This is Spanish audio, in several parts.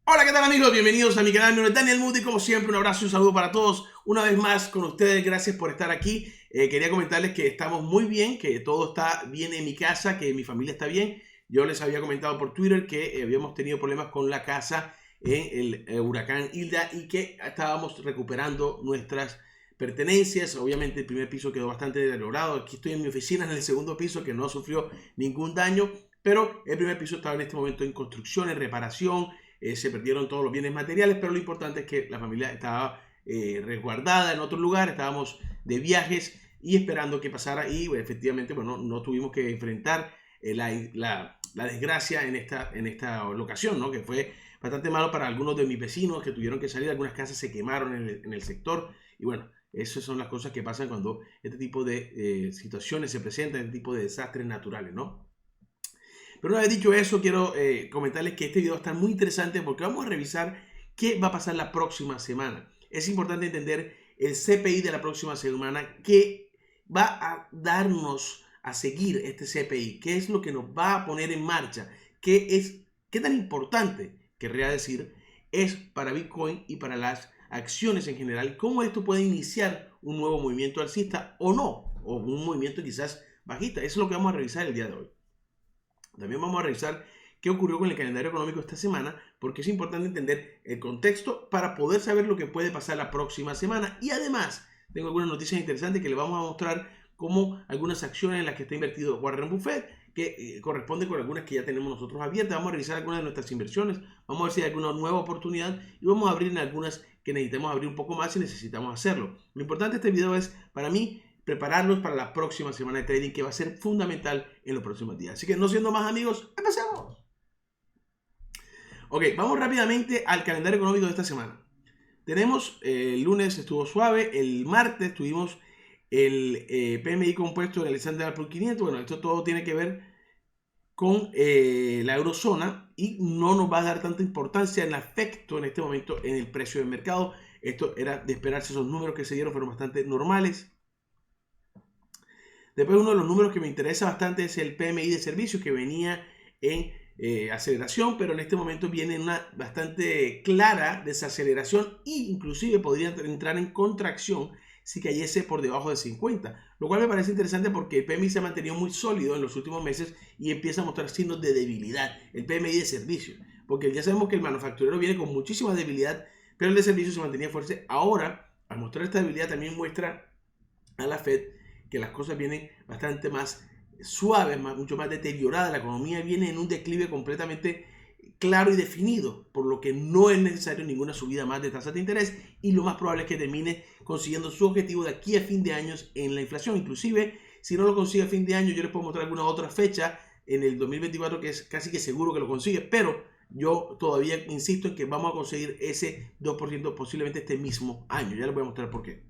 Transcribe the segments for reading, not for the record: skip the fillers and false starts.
Hola, ¿qué tal amigos? Bienvenidos a mi canal. Mi nombre es Daniel Moody. Como siempre, un abrazo y un saludo para todos. Una vez más con ustedes, gracias por estar aquí. Quería comentarles que estamos muy bien, que todo está bien en mi casa, que mi familia está bien. Yo les había comentado por Twitter que habíamos tenido problemas con la casa en el huracán Hilda y que estábamos recuperando nuestras pertenencias. Obviamente el primer piso quedó bastante deteriorado. Aquí estoy en mi oficina en el segundo piso que no sufrió ningún daño, pero el primer piso estaba en este momento en construcción, en reparación. Se perdieron todos los bienes materiales, pero lo importante es que la familia estaba resguardada en otro lugar, estábamos de viajes y esperando que pasara y bueno, efectivamente bueno, no tuvimos que enfrentar la desgracia en esta locación, ¿no? Que fue bastante malo para algunos de mis vecinos que tuvieron que salir, algunas casas se quemaron en el sector y bueno, esas son las cosas que pasan cuando este tipo de situaciones se presentan, este tipo de desastres naturales, ¿no? Pero una vez dicho eso, quiero comentarles que este video va a estar muy interesante porque vamos a revisar qué va a pasar la próxima semana. Es importante entender el CPI de la próxima semana que va a darnos a seguir este CPI, qué es lo que nos va a poner en marcha, qué tan importante, querría decir, es para Bitcoin y para las acciones en general, cómo esto puede iniciar un nuevo movimiento alcista o no, o un movimiento quizás bajista. Eso es lo que vamos a revisar el día de hoy. También vamos a revisar qué ocurrió con el calendario económico esta semana, porque es importante entender el contexto para poder saber lo que puede pasar la próxima semana. Y además, tengo algunas noticias interesantes que les vamos a mostrar, como algunas acciones en las que está invertido Warren Buffett, que corresponden con algunas que ya tenemos nosotros abiertas. Vamos a revisar algunas de nuestras inversiones, vamos a ver si hay alguna nueva oportunidad y vamos a abrir en algunas que necesitamos abrir un poco más si necesitamos hacerlo. Lo importante de este video es, para mí, prepararnos para la próxima semana de trading que va a ser fundamental en los próximos días. Así que no siendo más amigos, empecemos. Ok, vamos rápidamente al calendario económico de esta semana. Tenemos, el lunes estuvo suave, el martes tuvimos el PMI compuesto del Alexander por 500. Bueno, esto todo tiene que ver con la eurozona y no nos va a dar tanta importancia en el efecto en este momento en el precio del mercado. Esto era de esperarse, esos números que se dieron fueron bastante normales. Después, uno de los números que me interesa bastante es el PMI de servicios, que venía en aceleración, pero en este momento viene una bastante clara desaceleración e inclusive podría entrar en contracción si cayese por debajo de 50, lo cual me parece interesante porque el PMI se ha mantenido muy sólido en los últimos meses y empieza a mostrar signos de debilidad, el PMI de servicios, porque ya sabemos que el manufacturero viene con muchísima debilidad, pero el de servicios se mantenía fuerte. Ahora, al mostrar esta debilidad, también muestra a la Fed que las cosas vienen bastante más suaves, mucho más deterioradas. La economía viene en un declive completamente claro y definido, por lo que no es necesario ninguna subida más de tasas de interés y lo más probable es que termine consiguiendo su objetivo de aquí a fin de año en la inflación. Inclusive, si no lo consigue a fin de año, yo les puedo mostrar alguna otra fecha en el 2024 que es casi que seguro que lo consigue, pero yo todavía insisto en que vamos a conseguir ese 2% posiblemente este mismo año. Ya les voy a mostrar por qué.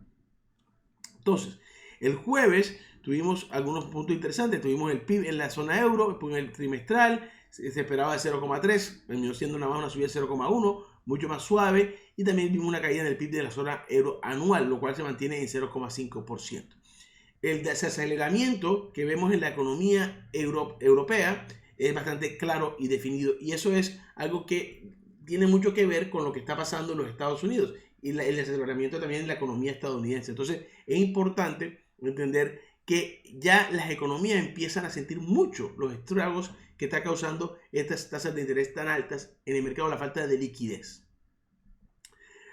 Entonces, el jueves tuvimos algunos puntos interesantes. Tuvimos el PIB en la zona euro, en el trimestral, se esperaba de 0,3, terminó siendo una subida de 0,1, mucho más suave. Y también vimos una caída en el PIB de la zona euro anual, lo cual se mantiene en 0,5%. El desaceleramiento que vemos en la economía europea es bastante claro y definido. Y eso es algo que tiene mucho que ver con lo que está pasando en los Estados Unidos y el desaceleramiento también en la economía estadounidense. Entonces es importante entender que ya las economías empiezan a sentir mucho los estragos que está causando estas tasas de interés tan altas en el mercado, la falta de liquidez.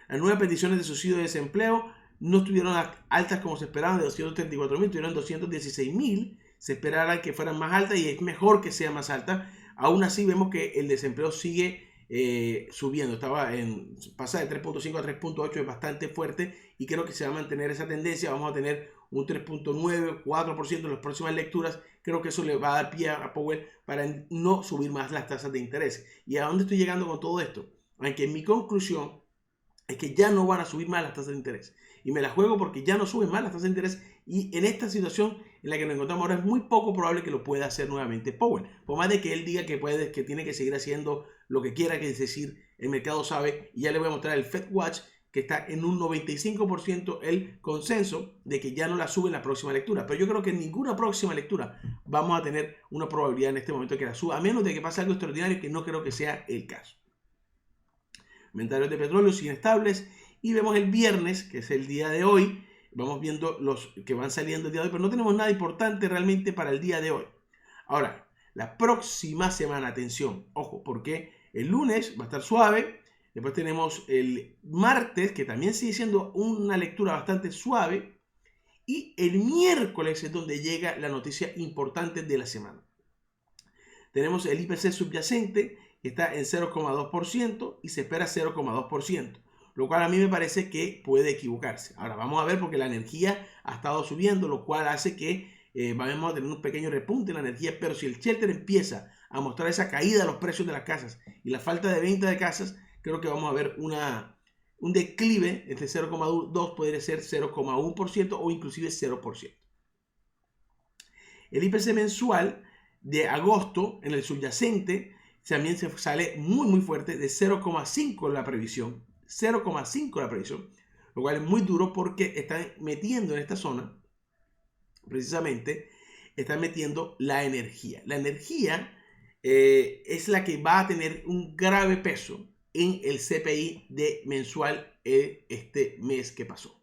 Las nuevas peticiones de subsidio de desempleo no estuvieron altas como se esperaban, de 234.000, estuvieron 216.000. Se esperara que fueran más altas y es mejor que sea más alta. Aún así vemos que el desempleo sigue subiendo, pasa de 3.5 a 3.8, es bastante fuerte y creo que se va a mantener esa tendencia. Vamos a tener un 3.9, 4% en las próximas lecturas. Creo que eso le va a dar pie a Powell para no subir más las tasas de interés. ¿Y a dónde estoy llegando con todo esto? Aunque mi conclusión es que ya no van a subir más las tasas de interés. Y me la juego porque ya no suben más las tasas de interés. Y en esta situación en la que nos encontramos ahora es muy poco probable que lo pueda hacer nuevamente Powell. Por más de que él diga que tiene que seguir haciendo lo que quiera, que es decir, el mercado sabe. Y ya le voy a mostrar el Fed Watch, que está en un 95% el consenso de que ya no la sube en la próxima lectura. Pero yo creo que en ninguna próxima lectura vamos a tener una probabilidad en este momento que la suba, a menos de que pase algo extraordinario, que no creo que sea el caso. Inventarios de petróleo inestables. Y vemos el viernes, que es el día de hoy. Vamos viendo los que van saliendo el día de hoy, pero no tenemos nada importante realmente para el día de hoy. Ahora, la próxima semana, atención, ojo, porque el lunes va a estar suave. Después tenemos el martes, que también sigue siendo una lectura bastante suave. Y el miércoles es donde llega la noticia importante de la semana. Tenemos el IPC subyacente, que está en 0,2% y se espera 0,2%, lo cual a mí me parece que puede equivocarse. Ahora vamos a ver, porque la energía ha estado subiendo, lo cual hace que vamos a tener un pequeño repunte en la energía, pero si el shelter empieza a mostrar esa caída de los precios de las casas y la falta de venta de casas, creo que vamos a ver un declive entre 0,2, podría ser 0,1% o inclusive 0%. El IPC mensual de agosto en el subyacente también se sale muy fuerte, de 0,5 la previsión, 0,5 la previsión, lo cual es muy duro porque están metiendo en esta zona, precisamente, están metiendo la energía. La energía es la que va a tener un grave peso en el CPI de mensual este mes que pasó,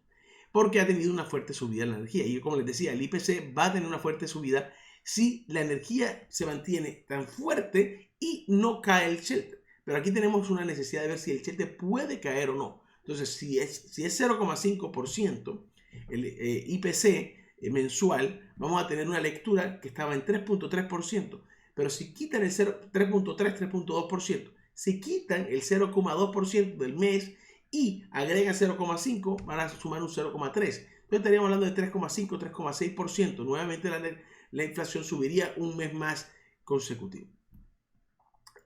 porque ha tenido una fuerte subida en la energía. Y como les decía, el IPC va a tener una fuerte subida si la energía se mantiene tan fuerte y no cae el shelter. Pero aquí tenemos una necesidad de ver si el shelter puede caer o no. Entonces, si es 0,5% el IPC mensual, vamos a tener una lectura que estaba en 3,3%. Pero si quitan el 3,3, 3,2%, si quitan el 0,2% del mes y agregan 0,5, van a sumar un 0,3. Entonces estaríamos hablando de 3,5, 3,6%. Nuevamente la inflación subiría un mes más consecutivo.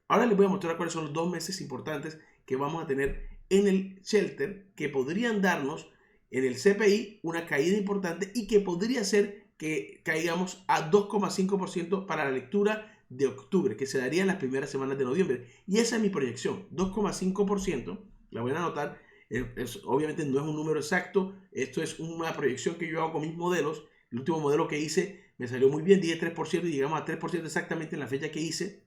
Ahora les voy a mostrar cuáles son los 2 meses importantes que vamos a tener en el shelter, que podrían darnos en el CPI una caída importante y que podría ser que caigamos a 2,5% para la lectura de octubre, que se daría en las primeras semanas de noviembre. Y esa es mi proyección, 2,5%. La voy a anotar. Obviamente no es un número exacto, esto es una proyección que yo hago con mis modelos. El último modelo que hice me salió muy bien, dije 3% y llegamos a 3% exactamente en la fecha que hice.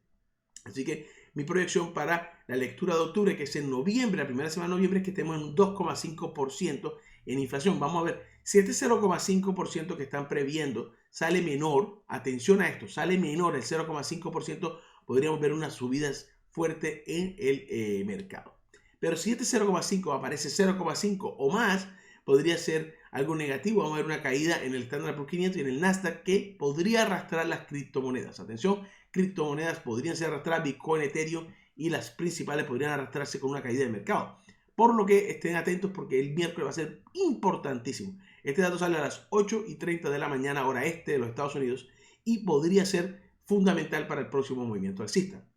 Así que mi proyección para la lectura de octubre, que es en noviembre, la primera semana de noviembre, es que estemos en un 2,5% en inflación. Vamos a ver, si este 0,5% que están previendo sale menor, atención a esto, sale menor el 0,5%, podríamos ver unas subidas fuertes en el mercado. Pero si este 0,5 aparece 0,5 o más, podría ser algo negativo. Vamos a ver una caída en el Standard & Poor's 500 y en el Nasdaq, que podría arrastrar las criptomonedas. Atención, criptomonedas podrían ser arrastradas, Bitcoin, Ethereum y las principales podrían arrastrarse con una caída de mercado. Por lo que estén atentos, porque el miércoles va a ser importantísimo. Este dato sale a las 8:30 de la mañana, hora este de los Estados Unidos, y podría ser fundamental para el próximo movimiento alcista.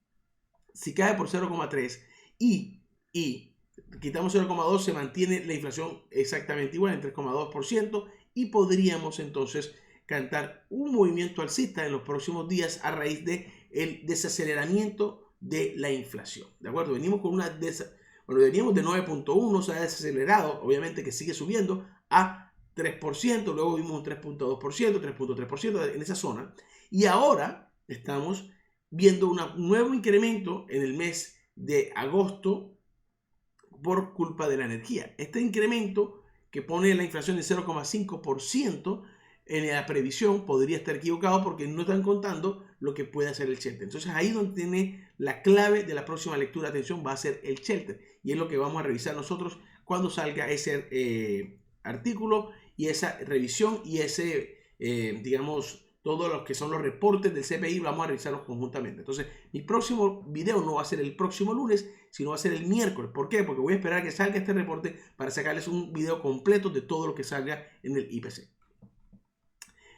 Si cae por 0,3 y quitamos 0,2, se mantiene la inflación exactamente igual en 3,2% y podríamos entonces cantar un movimiento alcista en los próximos días a raíz del desaceleramiento de la inflación. ¿De acuerdo? Venimos con veníamos de 9,1, se ha desacelerado, obviamente que sigue subiendo a 3%, luego vimos un 3,2%, 3,3% en esa zona, y ahora estamos viendo un nuevo incremento en el mes de agosto por culpa de la energía. Este incremento que pone la inflación en 0,5% en la previsión podría estar equivocado, porque no están contando lo que puede hacer el shelter. Entonces ahí donde tiene la clave de la próxima lectura, atención, va a ser el shelter, y es lo que vamos a revisar nosotros cuando salga ese artículo y esa revisión y ese, digamos, todos los que son los reportes del CPI, vamos a revisarlos conjuntamente. Entonces, mi próximo video no va a ser el próximo lunes, sino va a ser el miércoles. ¿Por qué? Porque voy a esperar a que salga este reporte para sacarles un video completo de todo lo que salga en el IPC.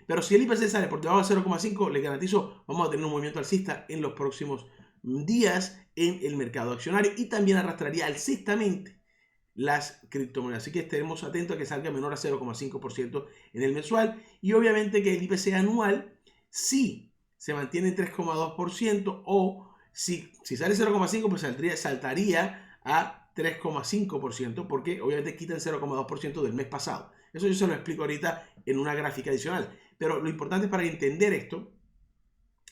Pero si el IPC sale por debajo de 0,5, les garantizo, vamos a tener un movimiento alcista en los próximos días en el mercado accionario, y también arrastraría alcistamente las criptomonedas. Así que estaremos atentos a que salga menor a 0,5% en el mensual, y obviamente que el IPC anual, si se mantiene en 3,2%, o si sale 0,5, pues saltaría a 3,5%, porque obviamente quitan 0,2% del mes pasado. Eso yo se lo explico ahorita en una gráfica adicional. Pero lo importante para entender esto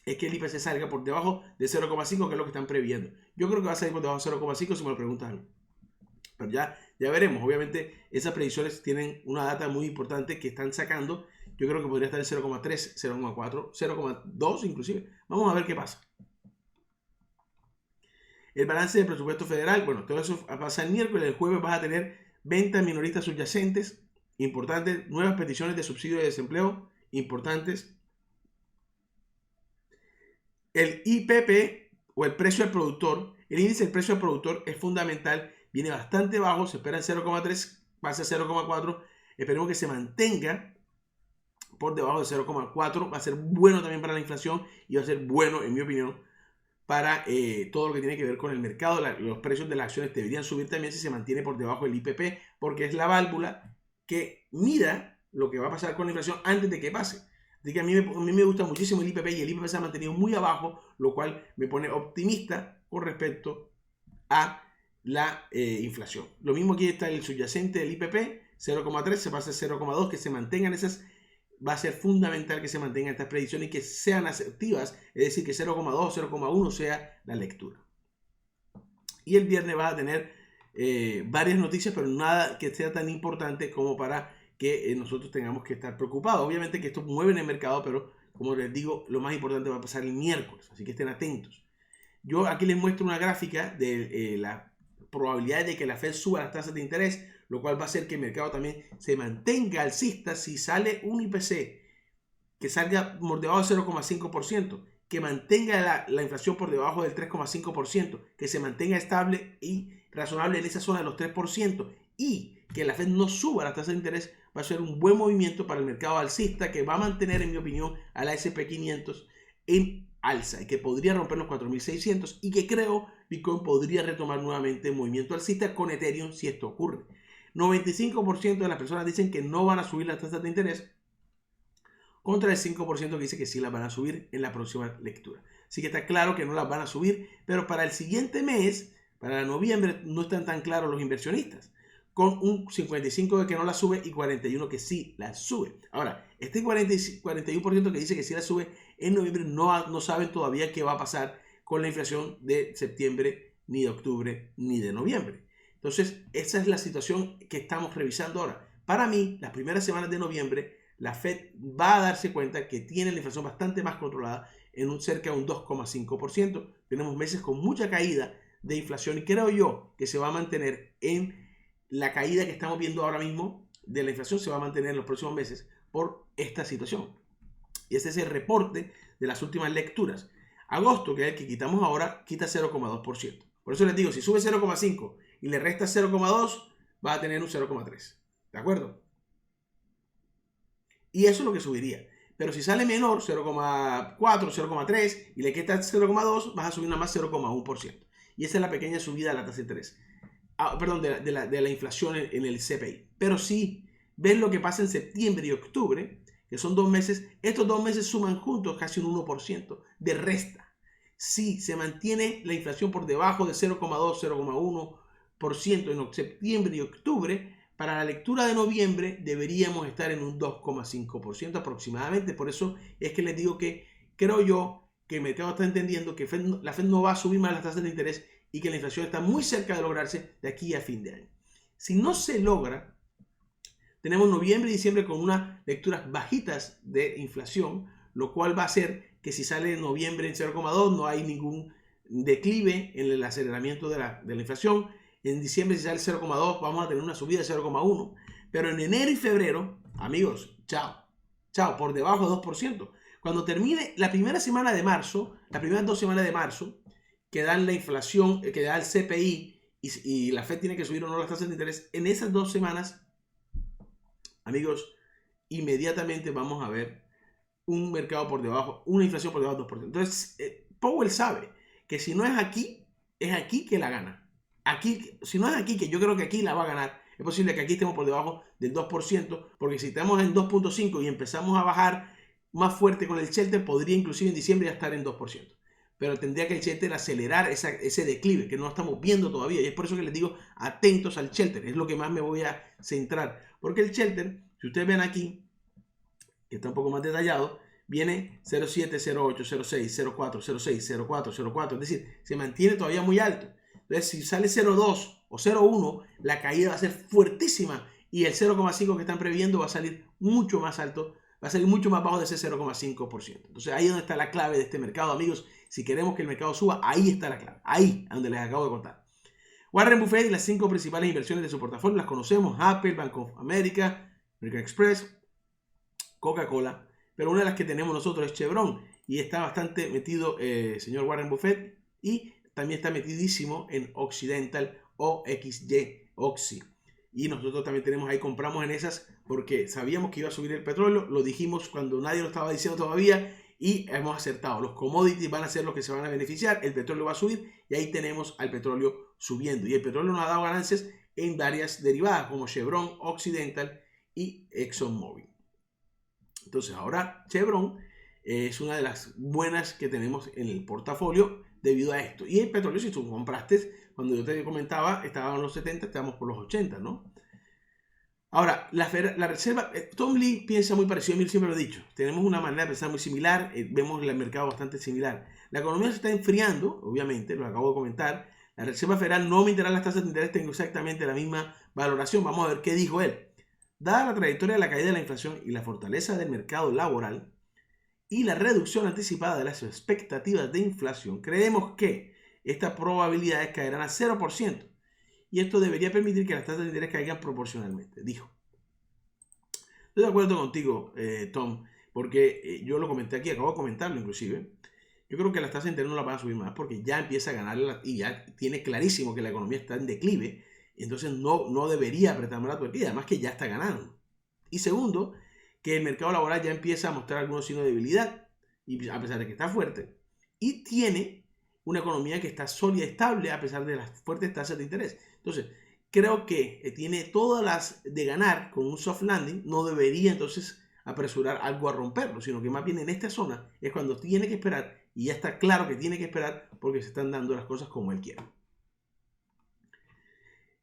es que el IPC salga por debajo de 0,5, que es lo que están previendo. Yo creo que va a salir por debajo de 0,5 si me lo preguntan a mí. Pero ya veremos. Obviamente esas predicciones tienen una data muy importante que están sacando. Yo creo que podría estar en 0,3, 0,4, 0,2 inclusive. Vamos a ver qué pasa. El balance del presupuesto federal, bueno, todo eso pasa el miércoles. El jueves vas a tener ventas minoristas subyacentes importantes, nuevas peticiones de subsidio de desempleo importantes. El IPP o el precio al productor, el índice del precio al productor es fundamental, viene bastante bajo, se espera en 0,3, pasa a 0,4, esperemos que se mantenga por debajo de 0,4, va a ser bueno también para la inflación y va a ser bueno, en mi opinión, para todo lo que tiene que ver con el mercado. Los precios de las acciones deberían subir también si se mantiene por debajo del IPP, porque es la válvula que mira lo que va a pasar con la inflación antes de que pase. Así que a mí me gusta muchísimo el IPP y el IPP se ha mantenido muy abajo, lo cual me pone optimista con respecto a la inflación. Lo mismo aquí está el subyacente del IPP, 0,3, se pasa a 0,2, que se mantengan esas. Va a ser fundamental que se mantengan estas predicciones y que sean asertivas, es decir, que 0,2, 0,1 sea la lectura. Y el viernes va a tener varias noticias, pero nada que sea tan importante como para que nosotros tengamos que estar preocupados. Obviamente que esto mueve en el mercado, pero como les digo, lo más importante va a pasar el miércoles, así que estén atentos. Yo aquí les muestro una gráfica de la probabilidad de que la Fed suba las tasas de interés, lo cual va a hacer que el mercado también se mantenga alcista si sale un IPC que salga por debajo del 0,5%, que mantenga la inflación por debajo del 3,5%, que se mantenga estable y razonable en esa zona de los 3%, y que la Fed no suba las tasas de interés, va a ser un buen movimiento para el mercado alcista que va a mantener, en mi opinión, a la S&P 500 en alza y que podría romper los 4.600 y que creo Bitcoin podría retomar nuevamente el movimiento alcista con Ethereum si esto ocurre. 95% de las personas dicen que no van a subir las tasas de interés contra el 5% que dice que sí las van a subir en la próxima lectura. Así que está claro que no las van a subir, pero para el siguiente mes, para noviembre, no están tan claros los inversionistas, con un 55% de que no la sube y 41% que sí la sube. Ahora, este 41% que dice que sí la sube en noviembre no saben todavía qué va a pasar con la inflación de septiembre, ni de octubre, ni de noviembre. Entonces, esa es la situación que estamos revisando ahora. Para mí, las primeras semanas de noviembre, la Fed va a darse cuenta que tiene la inflación bastante más controlada en cerca de un 2,5%. Tenemos meses con mucha caída de inflación y creo yo que se va a mantener en la caída que estamos viendo ahora mismo de la inflación, se va a mantener en los próximos meses por esta situación. Y ese es el reporte de las últimas lecturas. Agosto, que es el que quitamos ahora, quita 0,2%. Por eso les digo, si sube 0,5 y le resta 0,2, va a tener un 0,3. ¿De acuerdo? Y eso es lo que subiría. Pero si sale menor, 0,4, 0,3 y le quita 0,2, vas a subir nada más 0,1%. Y esa es la pequeña subida de la tasa de interés. Perdón, de la inflación en el CPI. Pero si ves lo que pasa en septiembre y octubre, que son 2 meses, estos 2 meses suman juntos casi un 1% de resta. Si se mantiene la inflación por debajo de 0,2, 0,1% en septiembre y octubre, para la lectura de noviembre deberíamos estar en un 2,5% aproximadamente. Por eso es que les digo que creo yo que el mercado está entendiendo que la Fed no va a subir más las tasas de interés y que la inflación está muy cerca de lograrse de aquí a fin de año. Si no se logra, tenemos noviembre y diciembre con unas lecturas bajitas de inflación, lo cual va a hacer que si sale en noviembre en 0,2 no hay ningún declive en el aceleramiento de la inflación. En diciembre si sale 0,2 vamos a tener una subida de 0,1. Pero en enero y febrero, amigos, chao, por debajo de 2%. Cuando termine la primera semana de marzo, las primeras 2 semanas de marzo, que dan la inflación, que da el CPI y la Fed tiene que subir o no las tasas de interés, en esas 2 semanas, amigos, inmediatamente vamos a ver un mercado por debajo, una inflación por debajo del 2%. Entonces, Powell sabe que si no es aquí que la gana. Aquí, si no es aquí, que yo creo que aquí la va a ganar, es posible que aquí estemos por debajo del 2%, porque si estamos en 2.5 y empezamos a bajar más fuerte con el shelter, podría inclusive en diciembre ya estar en 2%. Pero tendría que el shelter acelerar ese declive que no estamos viendo todavía. Y es por eso que les digo, atentos al shelter. Es lo que más me voy a centrar. Porque el shelter, si ustedes ven aquí, que está un poco más detallado, viene 0,7, 0,8, 0,6, 0,4, 0,6, 0,4, 0,4. Es decir, se mantiene todavía muy alto. Entonces, si sale 0,2 o 0,1, la caída va a ser fuertísima y el 0,5 que están previendo va a salir mucho más alto, va a salir mucho más bajo de ese 0,5%. Entonces, ahí es donde está la clave de este mercado, amigos. Si queremos que el mercado suba, ahí está la clave. Ahí, donde les acabo de contar. Warren Buffett y las 5 principales inversiones de su portafolio las conocemos: Apple, Bank of America, American Express, Coca-Cola. Pero una de las que tenemos nosotros es Chevron. Y está bastante metido señor Warren Buffett. Y también está metidísimo en Occidental o XY, Oxy. Y nosotros también tenemos ahí, compramos en esas porque sabíamos que iba a subir el petróleo. Lo dijimos cuando nadie lo estaba diciendo todavía y hemos acertado. Los commodities van a ser los que se van a beneficiar. El petróleo va a subir y ahí tenemos al petróleo subiendo. Y el petróleo nos ha dado ganancias en varias derivadas como Chevron, Occidental y ExxonMobil. Entonces ahora Chevron es una de las buenas que tenemos en el portafolio debido a esto. Y el petróleo, si tú compraste, cuando yo te comentaba, estaba en los 70, estamos por los 80, ¿no? Ahora, la reserva, Tom Lee piensa muy parecido a mí, siempre lo he dicho. Tenemos una manera de pensar muy similar, vemos el mercado bastante similar. La economía se está enfriando, obviamente, lo acabo de comentar. La Reserva Federal no aumentará las tasas de interés, tengo exactamente la misma valoración. Vamos a ver qué dijo él. Dada la trayectoria de la caída de la inflación y la fortaleza del mercado laboral y la reducción anticipada de las expectativas de inflación, creemos que estas probabilidades caerán a 0%. Y esto debería permitir que las tasas de interés caigan proporcionalmente, dijo. Estoy de acuerdo contigo, Tom, porque yo lo comenté aquí, acabo de comentarlo inclusive. Yo creo que las tasas de interés no las van a subir más porque ya empieza a ganar y ya tiene clarísimo que la economía está en declive. Entonces no debería apretar más la tuerquilla, además que ya está ganando. Y segundo, que el mercado laboral ya empieza a mostrar algunos signos de debilidad, y a pesar de que está fuerte, y tiene una economía que está sólida y estable a pesar de las fuertes tasas de interés. Entonces, creo que tiene todas las de ganar con un soft landing. No debería entonces apresurar algo a romperlo, sino que más bien en esta zona es cuando tiene que esperar, y ya está claro que tiene que esperar porque se están dando las cosas como él quiere.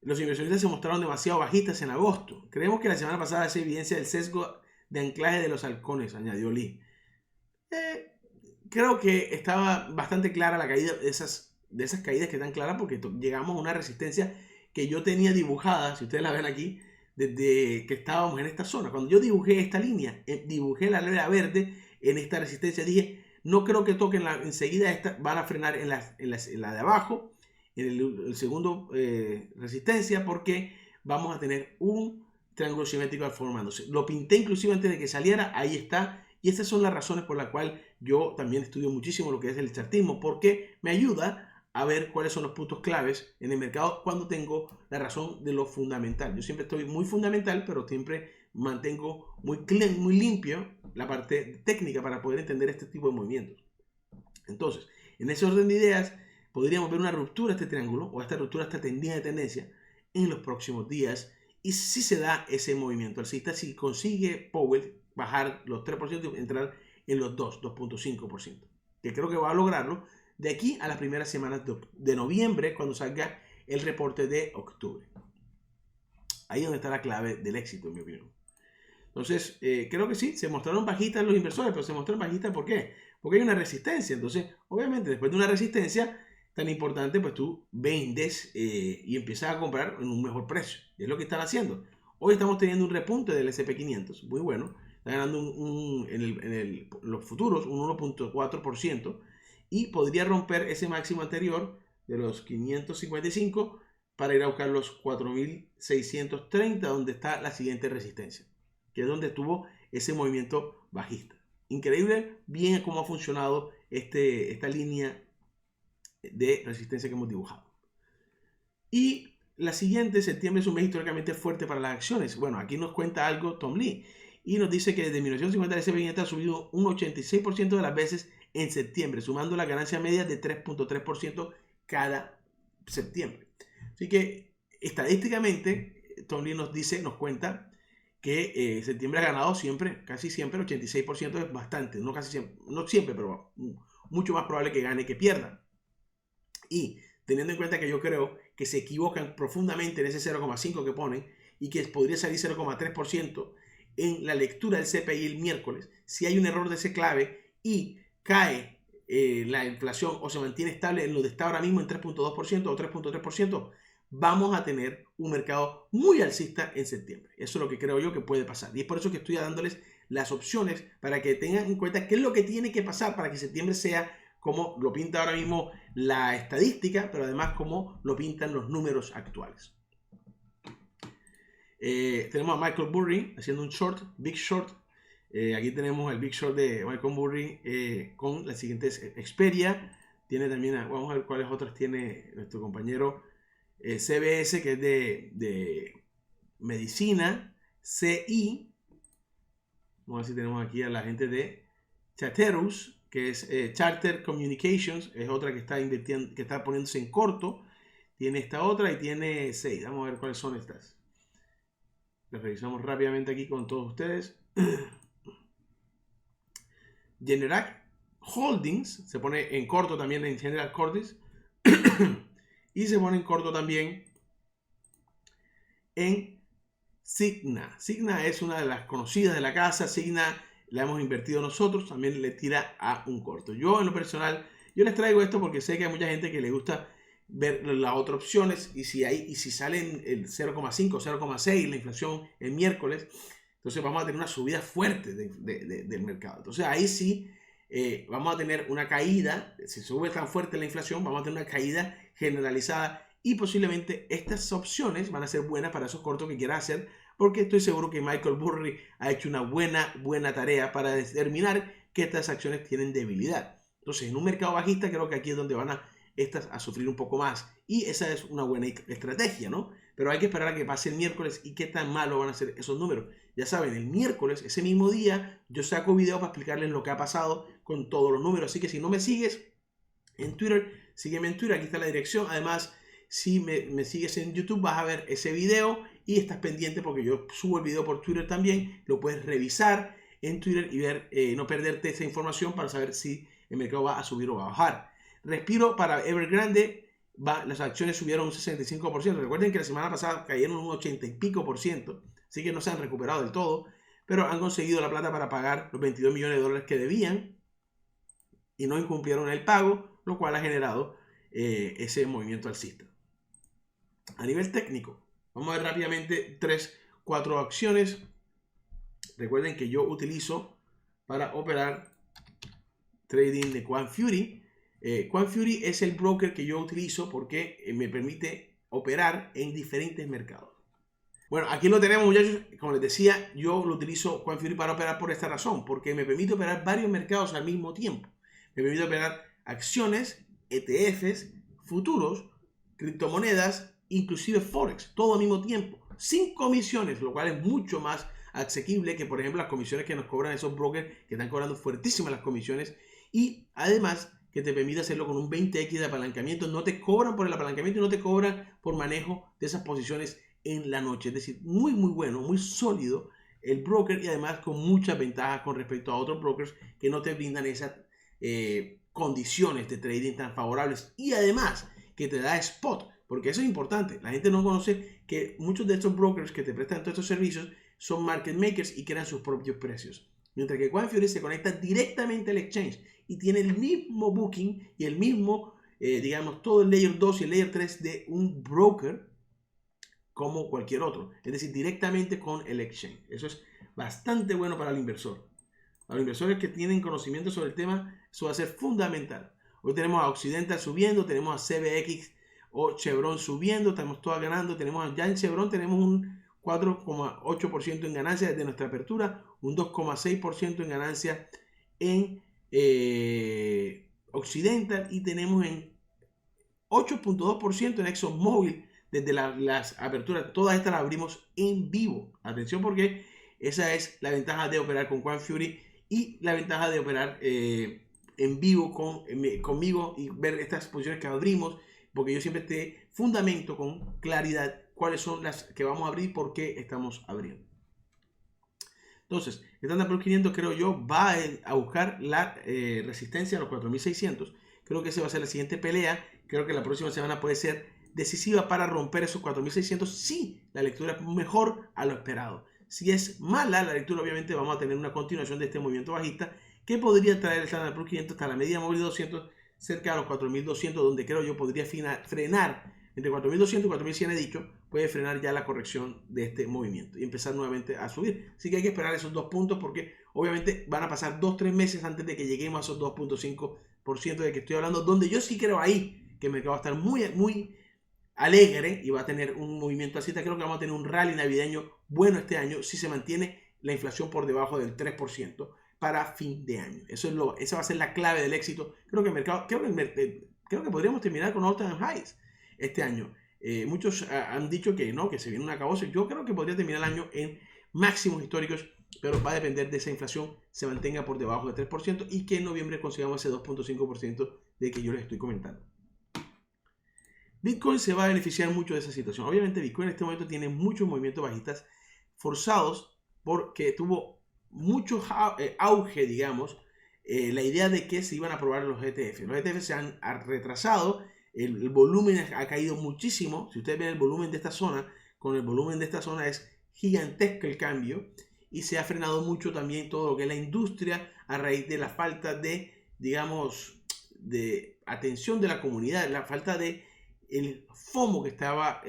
Los inversionistas se mostraron demasiado bajistas en agosto. Creemos que la semana pasada se evidencia el sesgo de anclaje de los halcones, añadió Lee. Creo que estaba bastante clara la caída de esas caídas que están claras porque llegamos a una resistencia que yo tenía dibujada, si ustedes la ven aquí, desde que estábamos en esta zona. Cuando yo dibujé esta línea, dibujé la línea verde en esta resistencia, dije, no creo que toquen enseguida esta, van a frenar en la de abajo, en el segundo resistencia, porque vamos a tener un triángulo simétrico formándose. Lo pinté inclusive antes de que saliera, ahí está. Y estas son las razones por las cuales yo también estudio muchísimo lo que es el chartismo, porque me ayuda a ver cuáles son los puntos claves en el mercado cuando tengo la razón de lo fundamental. Yo siempre estoy muy fundamental, pero siempre mantengo muy limpio la parte técnica para poder entender este tipo de movimientos. Entonces, en ese orden de ideas, podríamos ver una ruptura de este triángulo o esta ruptura de esta tendencia en los próximos días. Y si se da ese movimiento alcista, si consigue Powell bajar los 3% y entrar en los 2.5%, que creo que va a lograrlo de aquí a las primeras semanas de noviembre, cuando salga el reporte de octubre. Ahí es donde está la clave del éxito, en mi opinión. Entonces, creo que sí, se mostraron bajistas los inversores, pero se mostraron bajistas ¿por qué? Porque hay una resistencia. Entonces, obviamente, después de una resistencia tan importante, pues tú vendes y empiezas a comprar en un mejor precio. Y es lo que están haciendo. Hoy estamos teniendo un repunte del S&P500, muy bueno. Está ganando en los futuros un 1.4% y podría romper ese máximo anterior de los 555 para ir a buscar los 4.630, donde está la siguiente resistencia, que es donde tuvo ese movimiento bajista. Increíble bien cómo ha funcionado esta línea de resistencia que hemos dibujado. Y la siguiente, septiembre, es un mes históricamente fuerte para las acciones. Bueno, aquí nos cuenta algo Tom Lee y nos dice que desde 1950 el S&P500 ha subido un 86% de las veces en septiembre, sumando la ganancia media de 3.3% cada septiembre. Así que estadísticamente Tom Lee nos cuenta que septiembre ha ganado siempre, casi siempre, el 86% es bastante, no siempre, pero mucho más probable que gane que pierda. Y teniendo en cuenta que yo creo que se equivocan profundamente en ese 0,5 que ponen y que podría salir 0,3% en la lectura del CPI el miércoles, si hay un error de ese clave y cae la inflación o se mantiene estable en lo de está ahora mismo en 3.2% o 3.3%, vamos a tener un mercado muy alcista en septiembre. Eso es lo que creo yo que puede pasar. Y es por eso que estoy dándoles las opciones para que tengan en cuenta qué es lo que tiene que pasar para que septiembre sea como lo pinta ahora mismo la estadística, pero además como lo pintan los números actuales. Tenemos a Michael Burry haciendo un short, Big Short. Aquí tenemos el Big Short de Michael Burry con las siguientes Xperia. Tiene también, vamos a ver cuáles otras tiene nuestro compañero CBS, que es de medicina, CI. Vamos a ver si tenemos aquí a la gente de Charterus, que es Charter Communications, es otra que está invirtiendo, que está poniéndose en corto. Tiene esta otra y tiene 6. Vamos a ver cuáles son estas. Las revisamos rápidamente aquí con todos ustedes. Generac Holdings se pone en corto también en General Cortis y se pone en corto también en Cigna. Cigna es una de las conocidas de la casa. Cigna la hemos invertido nosotros, también le tira a un corto. Yo en lo personal, yo les traigo esto porque sé que hay mucha gente que le gusta ver las otras opciones y si salen el 0,5 o 0,6 la inflación el miércoles, entonces vamos a tener una subida fuerte del mercado. Entonces ahí sí vamos a tener una caída. Si sube tan fuerte la inflación, vamos a tener una caída generalizada y posiblemente estas opciones van a ser buenas para esos cortos que quieras hacer, porque estoy seguro que Michael Burry ha hecho una buena tarea para determinar que estas acciones tienen debilidad. Entonces en un mercado bajista creo que aquí es donde van a sufrir un poco más y esa es una buena estrategia, ¿no? Pero hay que esperar a que pase el miércoles y qué tan malo van a ser esos números. Ya saben, el miércoles, ese mismo día, yo saco video para explicarles lo que ha pasado con todos los números. Así que si no me sigues en Twitter, sígueme en Twitter, aquí está la dirección. Además, si me sigues en YouTube, vas a ver ese video y estás pendiente porque yo subo el video por Twitter también. Lo puedes revisar en Twitter y ver, no perderte esa información para saber si el mercado va a subir o va a bajar. Respiro para Evergrande. Las acciones subieron un 65%. Recuerden que la semana pasada cayeron un 80 y pico por ciento. Así que no se han recuperado del todo. Pero han conseguido la plata para pagar los 22 millones de dólares que debían. Y no incumplieron el pago. Lo cual ha generado ese movimiento alcista. A nivel técnico. Vamos a ver rápidamente 4 acciones. Recuerden que yo utilizo para operar trading de QuantFury. QuantFury es el broker que yo utilizo porque me permite operar en diferentes mercados. Bueno, aquí lo tenemos, muchachos. Como les decía, yo lo utilizo QuantFury para operar por esta razón, porque me permite operar varios mercados al mismo tiempo. Me permite operar acciones, ETFs, futuros, criptomonedas, inclusive Forex, todo al mismo tiempo, sin comisiones, lo cual es mucho más asequible que, por ejemplo, las comisiones que nos cobran esos brokers que están cobrando fuertísimas las comisiones. Y además que te permite hacerlo con un 20x de apalancamiento. No te cobran por el apalancamiento y no te cobran por manejo de esas posiciones en la noche. Es decir, muy bueno, muy sólido el broker y además con muchas ventajas con respecto a otros brokers que no te brindan esas condiciones de trading tan favorables y además que te da spot, porque eso es importante. La gente no conoce que muchos de estos brokers que te prestan todos estos servicios son market makers y crean sus propios precios. Mientras que QuantFury se conecta directamente al exchange y tiene el mismo booking y el mismo, digamos, todo el layer 2 y el layer 3 de un broker como cualquier otro. Es decir, directamente con el exchange. Eso es bastante bueno para el inversor. Para los inversores que tienen conocimiento sobre el tema, eso va a ser fundamental. Hoy tenemos a Occidental subiendo, tenemos a CBX o Chevron subiendo, estamos todas ganando. Ya en Chevron tenemos un 4,8% en ganancia desde nuestra apertura, un 2,6% en ganancia en Occidental y tenemos en 8,2% en ExxonMobil desde las aperturas. Todas estas las abrimos en vivo. Atención porque esa es la ventaja de operar con QuantFury y la ventaja de operar en vivo conmigo y ver estas posiciones que abrimos, porque yo siempre te fundamento con claridad cuáles son las que vamos a abrir y por qué estamos abriendo. Entonces, el Standard & Poor's 500 creo yo va a buscar la resistencia a los 4.600. Creo que esa va a ser la siguiente pelea. Creo que la próxima semana puede ser decisiva para romper esos 4.600 si la lectura es mejor a lo esperado. Si es mala la lectura, obviamente vamos a tener una continuación de este movimiento bajista ¿Qué podría traer el Standard Poor's 500 hasta la media móvil de 200, cerca de los 4200, donde creo yo podría frenar entre 4200 y 4100, he dicho, puede frenar ya la corrección de este movimiento y empezar nuevamente a subir? Así que hay que esperar esos 2 puntos porque obviamente van a pasar 2-3 meses antes de que lleguemos a esos 2.5% de que estoy hablando, donde yo sí creo ahí que el mercado va a estar muy alegre y va a tener un movimiento alcista. Creo que vamos a tener un rally navideño bueno este año si se mantiene la inflación por debajo del 3% para fin de año. Esa va a ser la clave del éxito. Creo que el mercado, creo que podríamos terminar con all-time highs este año. Muchos han dicho que no, que se viene un acabose. Yo creo que podría terminar el año en máximos históricos, pero va a depender de esa inflación se mantenga por debajo del 3% y que en noviembre consigamos ese 2.5% de que yo les estoy comentando. Bitcoin se va a beneficiar mucho de esa situación. Obviamente Bitcoin en este momento tiene muchos movimientos bajistas forzados porque tuvo mucho auge, digamos, la idea de que se iban a aprobar los ETF. Los ETF se han retrasado, el volumen ha caído muchísimo. Si ustedes ven el volumen de esta zona, con el volumen de esta zona es gigantesco el cambio y se ha frenado mucho también todo lo que es la industria a raíz de la falta de, digamos, de atención de la comunidad, la falta de el FOMO que estaba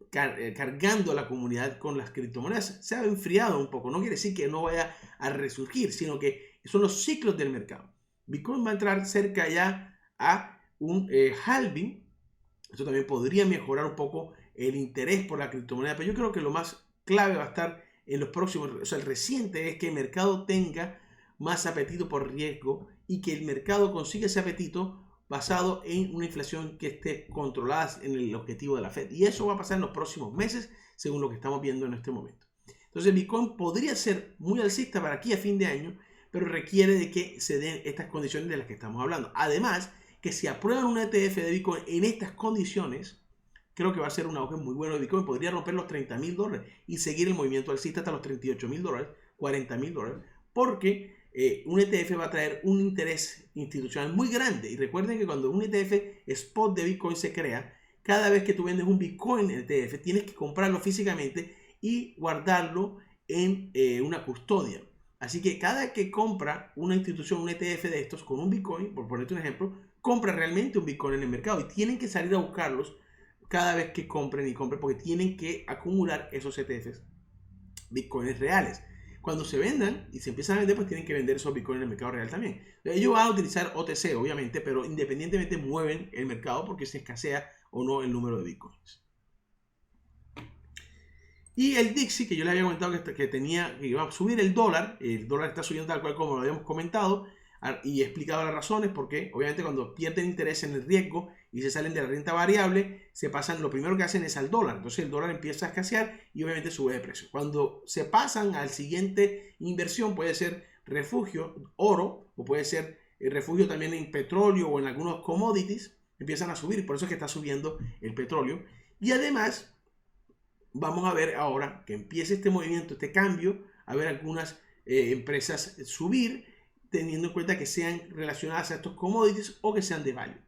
cargando a la comunidad con las criptomonedas. Se ha enfriado un poco. No quiere decir que no vaya a resurgir, sino que son los ciclos del mercado. Bitcoin va a entrar cerca ya a un halving. Esto también podría mejorar un poco el interés por la criptomoneda, pero yo creo que lo más clave va a estar en los próximos, o sea, el reciente es que el mercado tenga más apetito por riesgo y que el mercado consiga ese apetito basado en una inflación que esté controlada en el objetivo de la Fed. Y eso va a pasar en los próximos meses, según lo que estamos viendo en este momento. Entonces, Bitcoin podría ser muy alcista para aquí a fin de año, pero requiere de que se den estas condiciones de las que estamos hablando. Además, que si aprueban un ETF de Bitcoin en estas condiciones, creo que va a ser un auge muy bueno de Bitcoin. Podría romper los $30,000 y seguir el movimiento alcista hasta los $38,000, $40,000, porque un ETF va a traer un interés institucional muy grande. Y recuerden que cuando un ETF spot de Bitcoin se crea, cada vez que tú vendes un Bitcoin ETF, tienes que comprarlo físicamente y guardarlo en una custodia. Así que cada vez que compra una institución un ETF de estos con un Bitcoin, por ponerte un ejemplo, compra realmente un Bitcoin en el mercado y tienen que salir a buscarlos cada vez que compren porque tienen que acumular esos ETFs Bitcoins reales. Cuando se vendan y se empiezan a vender, pues tienen que vender esos Bitcoins en el mercado real también. Ellos van a utilizar OTC, obviamente, pero independientemente mueven el mercado porque se escasea o no el número de Bitcoins. Y el Dixie, que yo les había comentado que iba a subir el dólar está subiendo tal cual como lo habíamos comentado, y he explicado las razones, porque obviamente cuando pierden interés en el riesgo y se salen de la renta variable, lo primero que hacen es al dólar. Entonces el dólar empieza a escasear y obviamente sube de precio. Cuando se pasan al siguiente inversión, puede ser refugio, oro, o puede ser refugio también en petróleo o en algunos commodities, empiezan a subir. Por eso es que está subiendo el petróleo. Y además, vamos a ver ahora que empiece este movimiento, este cambio, a ver algunas empresas subir, teniendo en cuenta que sean relacionadas a estos commodities o que sean de value.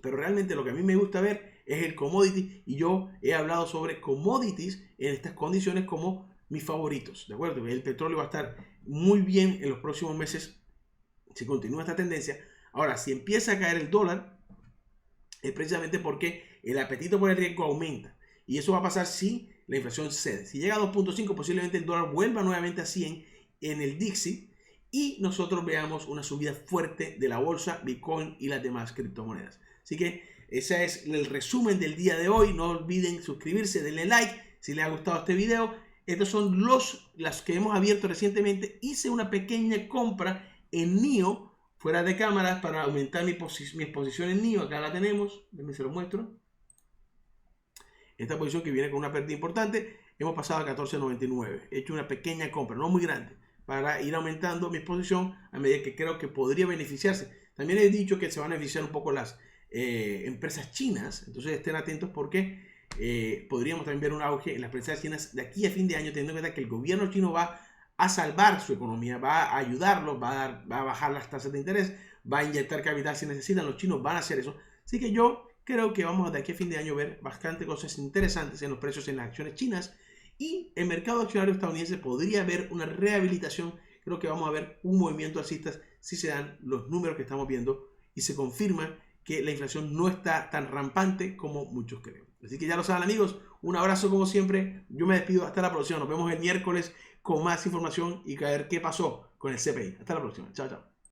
Pero realmente lo que a mí me gusta ver es el commodity, y yo he hablado sobre commodities en estas condiciones como mis favoritos, ¿de acuerdo? El petróleo va a estar muy bien en los próximos meses si continúa esta tendencia. Ahora, si empieza a caer el dólar, es precisamente porque el apetito por el riesgo aumenta, y eso va a pasar si la inflación cede. Si llega a 2.5, posiblemente el dólar vuelva nuevamente a 100 en el Dixie, y nosotros veamos una subida fuerte de la bolsa, Bitcoin y las demás criptomonedas. Así que ese es el resumen del día de hoy. No olviden suscribirse, denle like si les ha gustado este video. Estos son las que hemos abierto recientemente. Hice una pequeña compra en NIO fuera de cámaras para aumentar mi exposición en NIO. Acá la tenemos, déjenme se lo muestro. Esta posición que viene con una pérdida importante, hemos pasado a 14.99. He hecho una pequeña compra, no muy grande, para ir aumentando mi exposición a medida que creo que podría beneficiarse. También he dicho que se van a beneficiar un poco las empresas chinas, entonces estén atentos porque podríamos también ver un auge en las empresas chinas de aquí a fin de año, teniendo en cuenta que el gobierno chino va a salvar su economía, va a ayudarlos, va a bajar las tasas de interés, va a inyectar capital si necesitan. Los chinos van a hacer eso. Así que yo creo que vamos de aquí a fin de año a ver bastante cosas interesantes en los precios en las acciones chinas, y el mercado accionario estadounidense podría haber una rehabilitación creo que vamos a ver un movimiento alcista si se dan los números que estamos viendo y se confirma que la inflación no está tan rampante como muchos creen. Así que ya lo saben, amigos, un abrazo como siempre. Yo me despido hasta la próxima. Nos vemos el miércoles con más información y a ver qué pasó con el CPI. Hasta la próxima. Chao, chao.